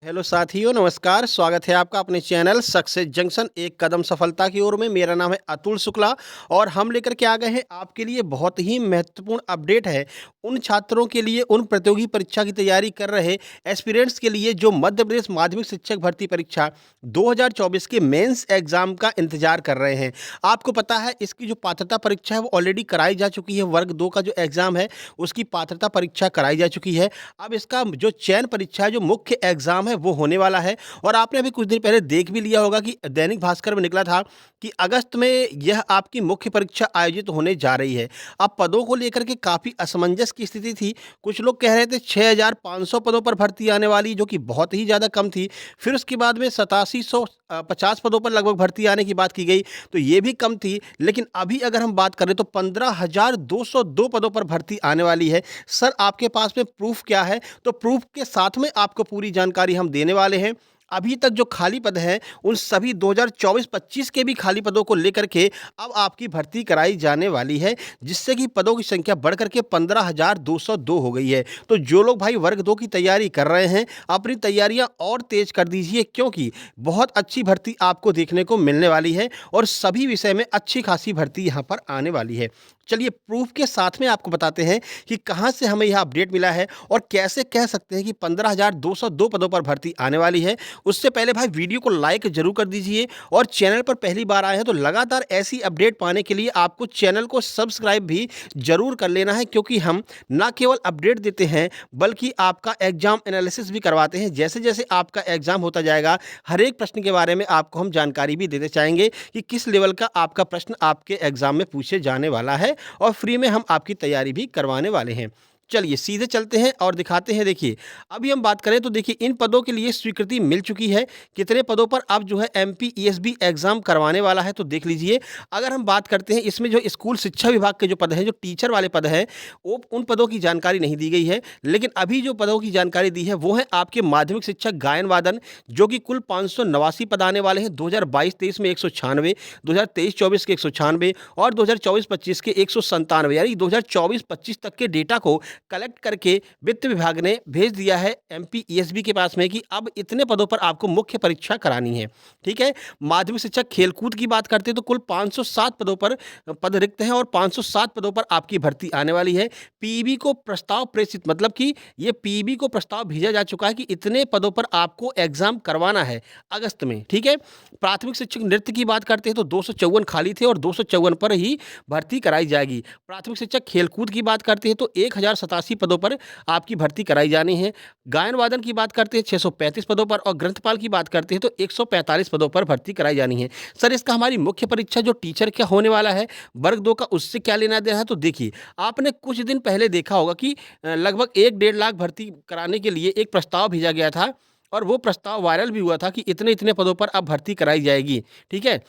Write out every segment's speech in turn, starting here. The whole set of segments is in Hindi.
हेलो साथियों, नमस्कार। स्वागत है आपका अपने चैनल सक्सेस जंक्शन एक कदम सफलता की ओर में। मेरा नाम है अतुल शुक्ला और हम लेकर के आ गए हैं आपके लिए बहुत ही महत्वपूर्ण अपडेट है उन छात्रों के लिए, उन प्रतियोगी परीक्षा की तैयारी कर रहे एस्पिरेंट्स के लिए जो मध्य प्रदेश माध्यमिक शिक्षक भर्ती परीक्षा 2024 के मेंस एग्जाम का इंतजार कर रहे हैं। आपको पता है इसकी जो पात्रता परीक्षा है वो ऑलरेडी कराई जा चुकी है। वर्ग 2 का जो एग्जाम है उसकी पात्रता परीक्षा कराई जा चुकी है। अब इसका जो चयन परीक्षा है, जो मुख्य एग्जाम है, वो होने वाला है। और आपने अभी कुछ दिन पहले देख भी लिया होगा कि दैनिक भास्कर में निकला था कि अगस्त में यह आपकी मुख्य परीक्षा आयोजित होने जा रही है। अब पदों को लेकर के काफ़ी असमंजस की स्थिति थी। कुछ लोग कह रहे थे 6,500 पदों पर भर्ती आने वाली, जो कि बहुत ही ज़्यादा कम थी। फिर उसके बाद में 8750 पदों पर लगभग भर्ती आने की बात की गई, तो ये भी कम थी। लेकिन अभी अगर हम बात करें तो 15,202 पदों पर भर्ती आने वाली है। सर, आपके पास में प्रूफ क्या है? तो प्रूफ के साथ में आपको पूरी जानकारी हम देने वाले हैं। अभी तक जो खाली पद हैं उन सभी 2024-25 के भी खाली पदों को लेकर के अब आपकी भर्ती कराई जाने वाली है, जिससे कि पदों की संख्या बढ़ करके 15,202 हो गई है। तो जो लोग भाई वर्ग 2 की तैयारी कर रहे हैं, अपनी तैयारियां और तेज कर दीजिए, क्योंकि बहुत अच्छी भर्ती आपको देखने को मिलने वाली है और सभी विषय में अच्छी खासी भर्ती यहाँ पर आने वाली है। चलिए प्रूफ के साथ में आपको बताते हैं कि कहाँ से हमें यह अपडेट मिला है और कैसे कह सकते हैं कि 15,202 पदों पर भर्ती आने वाली है। उससे पहले भाई वीडियो को लाइक जरूर कर दीजिए और चैनल पर पहली बार आए हैं तो लगातार ऐसी अपडेट पाने के लिए आपको चैनल को सब्सक्राइब भी जरूर कर लेना है, क्योंकि हम ना केवल अपडेट देते हैं बल्कि आपका एग्जाम एनालिसिस भी करवाते हैं। जैसे जैसे आपका एग्जाम होता जाएगा, हर एक प्रश्न के बारे में आपको हम जानकारी भी देते चाहेंगे कि किस लेवल का आपका प्रश्न आपके एग्जाम में पूछे जाने वाला है, और फ्री में हम आपकी तैयारी भी करवाने वाले हैं। चलिए सीधे चलते हैं और दिखाते हैं। देखिए, अभी हम बात करें तो देखिए इन पदों के लिए स्वीकृति मिल चुकी है। कितने पदों पर अब जो है एमपी ईएसबी एग्जाम करवाने वाला है, तो देख लीजिए। अगर हम बात करते हैं इसमें जो स्कूल शिक्षा विभाग के जो पद हैं, जो टीचर वाले पद हैं, वो उन पदों की जानकारी नहीं दी गई है। लेकिन अभी जो पदों की जानकारी दी है वो है आपके माध्यमिक शिक्षक गायन वादन, जो कि कुल 589 पद आने वाले हैं। 2022-23 में 196, 2023-24 के 196 और 2024-25 के 197, यानी 2024-25 तक के डेटा को कलेक्ट करके वित्त विभाग ने भेज दिया है एमपी ईएसबी के पास में कि अब इतने पदों पर आपको मुख्य परीक्षा करानी है। ठीक है। माध्यमिक शिक्षक खेलकूद की बात करते हैं तो कुल 507 पदों पर पद रिक्त हैं और 507 पदों पर आपकी भर्ती आने वाली है। पीईबी को प्रस्ताव प्रेषित, मतलब कि ये पीईबी को प्रस्ताव भेजा जा चुका है कि इतने पदों पर आपको एग्जाम करवाना है अगस्त में। ठीक है। प्राथमिक शिक्षक नृत्य की बात करते हैं तो 254 खाली थे और 254 पर ही भर्ती कराई जाएगी। प्राथमिक शिक्षक खेलकूद की बात करते हैं तो 1087 पदों पर आपकी भर्ती कराई जानी है। गायन वादन की बात करते हैं 635 पदों पर और ग्रंथपाल की बात करते हैं तो 145 पदों पर भर्ती कराई जानी है। सर, इसका हमारी मुख्य परीक्षा जो टीचर क्या होने वाला है वर्ग 2 का, उससे क्या लेना देना है? तो देखिए, आपने कुछ दिन पहले देखा होगा कि लगभग 1-1.5 लाख भर्ती कराने के लिए एक प्रस्ताव भेजा गया था और वो प्रस्ताव वायरल भी हुआ था कि इतने इतने पदों पर अब भर्ती कराई जाएगी। ठीक है।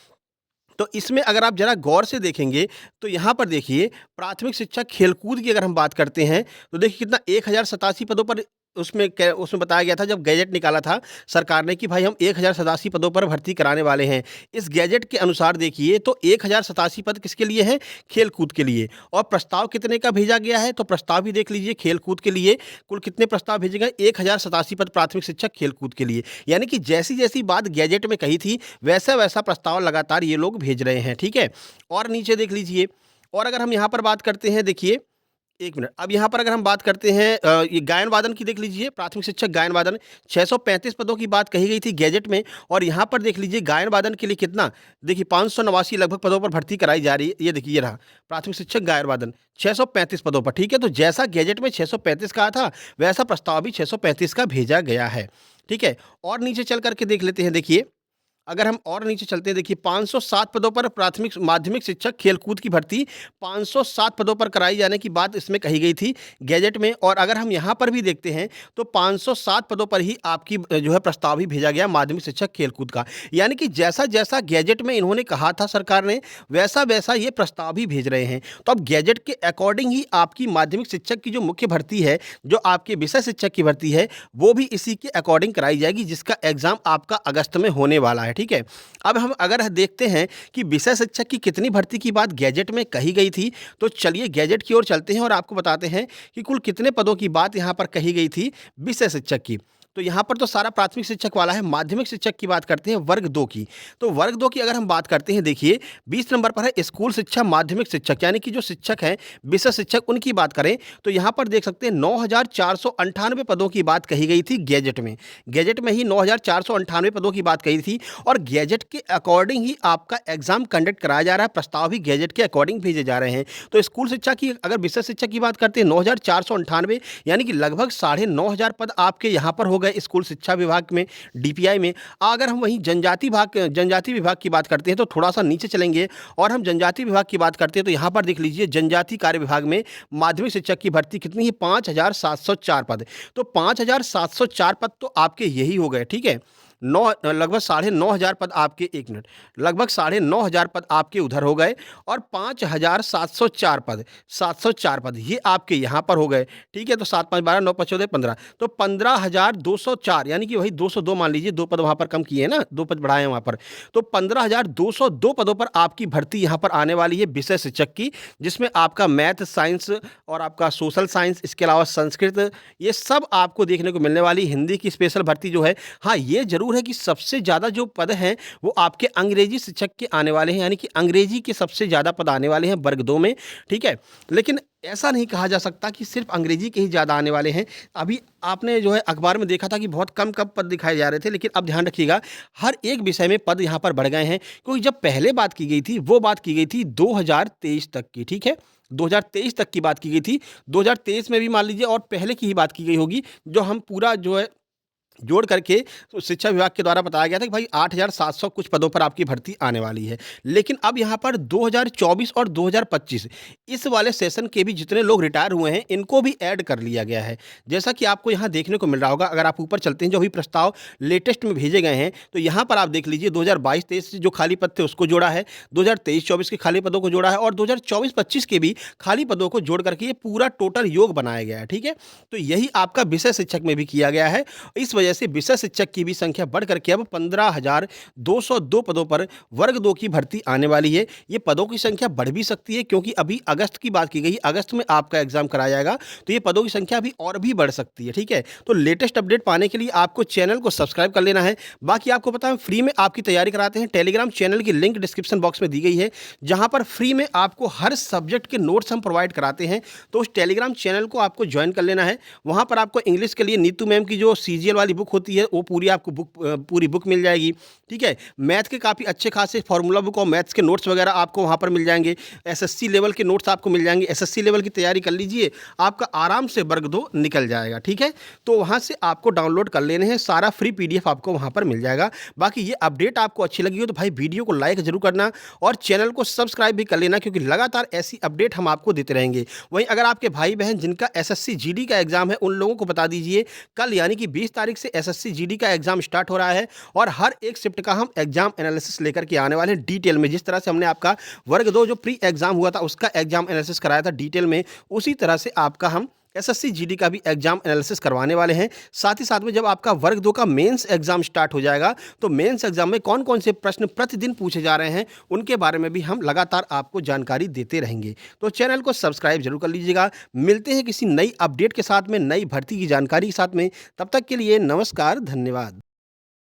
तो इसमें अगर आप ज़रा गौर से देखेंगे तो यहाँ पर देखिए, प्राथमिक शिक्षा खेलकूद की अगर हम बात करते हैं तो देखिए कितना 1087 पदों पर उसमें बताया गया था जब गैजेट निकाला था सरकार ने कि भाई हम 1087 पदों पर भर्ती कराने वाले हैं। इस गैजेट के अनुसार देखिए तो 1087 पद किसके लिए हैं? खेलकूद के लिए। और प्रस्ताव कितने का भेजा गया है? तो प्रस्ताव भी देख लीजिए, खेलकूद के लिए कुल कितने प्रस्ताव भेजे गए? 1087 पद प्राथमिक शिक्षक खेलकूद के लिए। यानी कि जैसी जैसी बात गैजेट में कही थी वैसा वैसा प्रस्ताव लगातार ये लोग भेज रहे हैं। ठीक है। और नीचे देख लीजिए, और अगर हम यहाँ पर बात करते हैं, देखिए 1 मिनट, अब यहाँ पर अगर हम बात करते हैं ये गायन वादन की, देख लीजिए प्राथमिक शिक्षक गायन वादन 635 पदों की बात कही गई थी गैजेट में। और यहाँ पर देख लीजिए गायन वादन के लिए कितना, देखिए 589 लगभग पदों पर भर्ती कराई जा रही है। ये देखिए, ये रहा प्राथमिक शिक्षक गायन वादन 635 पदों पर। ठीक है। तो जैसा गैजेट में 635 कहा था वैसा प्रस्ताव भी 635 का भेजा गया है। ठीक है। और नीचे चल करके देख लेते हैं। देखिए, अगर हम और नीचे चलते हैं, देखिए 507 पदों पर प्राथमिक माध्यमिक शिक्षक खेलकूद की भर्ती 507 पदों पर कराई जाने की बात इसमें कही गई थी गैजेट में। और अगर हम यहाँ पर भी देखते हैं तो 507 पदों पर ही आपकी जो है प्रस्ताव भी भेजा गया माध्यमिक शिक्षक खेलकूद का। यानी कि जैसा जैसा गैजेट में इन्होंने कहा था सरकार ने, वैसा वैसा ये प्रस्ताव भी भेज रहे हैं। तो अब गैजेट के अकॉर्डिंग ही आपकी माध्यमिक शिक्षक की जो मुख्य भर्ती है, जो आपके विषय शिक्षक की भर्ती है, वो भी इसी के अकॉर्डिंग कराई जाएगी, जिसका एग्जाम आपका अगस्त में होने वाला है। ठीक है। अब हम अगर देखते हैं कि विषय शिक्षक की कितनी भर्ती की बात गैजेट में कही गई थी, तो चलिए गैजेट की ओर चलते हैं और आपको बताते हैं कि कुल कितने पदों की बात यहाँ पर कही गई थी विषय शिक्षक की। तो यहाँ पर तो सारा प्राथमिक शिक्षक वाला है। माध्यमिक शिक्षक की बात करते हैं वर्ग 2 की। तो वर्ग 2 की अगर हम बात करते हैं, देखिए 20 नंबर पर है स्कूल शिक्षा माध्यमिक शिक्षक, यानी कि जो शिक्षक हैं, विषय शिक्षक, उनकी बात करें तो यहाँ पर देख सकते हैं 9,498 पदों की बात कही गई थी गैजेट में। गैजेट में ही 9,498 पदों की बात कही थी और गैजेट के अकॉर्डिंग ही आपका एग्जाम कंडक्ट कराया जा रहा है। प्रस्ताव भी गैजेट के अकॉर्डिंग भेजे जा रहे हैं। तो स्कूल शिक्षा की अगर विषय शिक्षक की बात करते हैं 9,498, यानी कि लगभग 9,500 पद आपके यहाँ पर हो गए स्कूल शिक्षा विभाग में, डीपीआई में। अगर हम वहीं जनजाति विभाग की बात करते हैं तो थोड़ा सा नीचे चलेंगे और हम जनजाति विभाग की बात करते हैं तो यहाँ पर देख लीजिए जनजाति कार्य विभाग में माध्यमिक शिक्षक की भर्ती कितनी है, 5,704 पद। तो 5,704 पद तो आपके यही हो गए, ठीक है। लगभग 9,500 पद आपके, एक मिनट, लगभग 9,500 पद आपके उधर हो गए और 5,704 पद, 704 पद ये आपके यहाँ पर हो गए, ठीक है। तो 7 5 12 9 5 14 15, तो 15,204, यानी कि वही 202 मान लीजिए, 2 पद वहाँ पर कम किए हैं ना, 2 पद बढ़ाए हैं वहाँ पर। तो 15,202 पदों पर आपकी भर्ती यहाँ पर आने वाली है विषय शिक्षक की, जिसमें आपका मैथ, साइंस और आपका सोशल साइंस, इसके अलावा संस्कृत, ये सब आपको देखने को मिलने वाली। हिंदी की स्पेशल भर्ती जो है, हाँ ये जरूर है कि सबसे ज़्यादा जो पद हैं वो आपके अंग्रेजी शिक्षक के आने वाले हैं, यानी कि अंग्रेजी के सबसे ज़्यादा पद आने वाले हैं वर्ग 2 में, ठीक है। लेकिन ऐसा नहीं कहा जा सकता कि सिर्फ अंग्रेजी के ही ज़्यादा आने वाले हैं। अभी आपने जो है अखबार में देखा था कि बहुत कम कम पद दिखाए जा रहे थे, लेकिन अब ध्यान रखिएगा हर एक विषय में पद यहाँ पर बढ़ गए हैं, क्योंकि जब पहले बात की गई थी वो बात की गई थी 2023 तक की, ठीक है। 2023 तक की बात की गई थी। 2023 में भी मान लीजिए और पहले की ही बात की गई होगी, जो हम पूरा जो है जोड़ करके तो शिक्षा विभाग के द्वारा बताया गया था कि भाई 8,700 कुछ पदों पर आपकी भर्ती आने वाली है। लेकिन अब यहाँ पर 2024 और 2025 इस वाले सेशन के भी जितने लोग रिटायर हुए हैं इनको भी ऐड कर लिया गया है। जैसा कि आपको यहाँ देखने को मिल रहा होगा, अगर आप ऊपर चलते हैं, जो अभी प्रस्ताव लेटेस्ट में भेजे गए हैं, तो यहाँ पर आप देख लीजिए 2022-23 जो खाली पद थे उसको जोड़ा है, 2023-24 के खाली पदों को जोड़ा है और 2024-25 के भी खाली पदों को जोड़ करके ये पूरा टोटल योग बनाया गया है, ठीक है। तो यही आपका विषय शिक्षक में भी किया गया है। इस वजह से विषय शिक्षक की भी संख्या बढ़ करके अब 15,202 पदों पर वर्ग 2 की भर्ती आने वाली है। ये पदों की संख्या बढ़ भी सकती है, क्योंकि अभी अगस्त की बात की गई, अगस्त में आपका एग्जाम कराया जाएगा, तो ये पदों की संख्या अभी और भी बढ़ सकती है, ठीक है। तो लेटेस्ट अपडेट पाने के लिए आपको चैनल को सब्सक्राइब कर लेना है। बाकी आपको पता है फ्री में आपकी तैयारी कराते हैं। टेलीग्राम चैनल की लिंक डिस्क्रिप्शन बॉक्स में दी गई है, जहां पर फ्री में आपको हर सब्जेक्ट के नोट्स हम प्रोवाइड कराते हैं। तो उस टेलीग्राम चैनल को आपको ज्वाइन कर लेना है। वहां पर आपको इंग्लिश के लिए नीतू मैम की जो सीजीएल वाली बुक होती है वो पूरी आपको पूरी बुक मिल जाएगी, ठीक है। मैथ के काफ़ी अच्छे खासे फॉर्मूला बुक और मैथ्स के नोट्स वगैरह आपको वहाँ पर मिल जाएंगे। एसएससी लेवल के नोट्स आपको मिल जाएंगे। एसएससी लेवल की तैयारी कर लीजिए, आपका आराम से वर्ग 2 निकल जाएगा, ठीक है। तो वहाँ से आपको डाउनलोड कर लेने हैं, सारा फ्री पीडीएफ आपको वहाँ पर मिल जाएगा। बाकी ये अपडेट आपको अच्छी लगी हो तो भाई वीडियो को लाइक जरूर करना और चैनल को सब्सक्राइब भी कर लेना, क्योंकि लगातार ऐसी अपडेट हम आपको देते रहेंगे। वहीं अगर आपके भाई बहन जिनका एसएससी जीडी का एग्जाम है, उन लोगों को बता दीजिए कल यानी कि 20 तारीख से एसएससी जीडी का एग्जाम स्टार्ट हो रहा है और हर एक शिफ्ट का हम एग्जाम एनालिसिस लेकर के आने वाले हैं डिटेल में। जिस तरह से हमने आपका वर्ग 2 जो प्री एग्जाम हुआ था उसका एग्जाम एनालिसिस कराया था डिटेल में, उसी तरह से आपका हम एसएससी जीडी का भी एग्जाम एनालिसिस करवाने वाले हैं। साथ ही साथ में जब आपका वर्ग 2 का मेंस एग्जाम स्टार्ट हो जाएगा तो मेंस एग्जाम में कौन कौन से प्रश्न प्रतिदिन पूछे जा रहे हैं उनके बारे में भी हम लगातार आपको जानकारी देते रहेंगे। तो चैनल को सब्सक्राइब जरूर कर लीजिएगा। मिलते हैं किसी नई अपडेट के साथ में, नई भर्ती की जानकारी के साथ में। तब तक के लिए नमस्कार, धन्यवाद।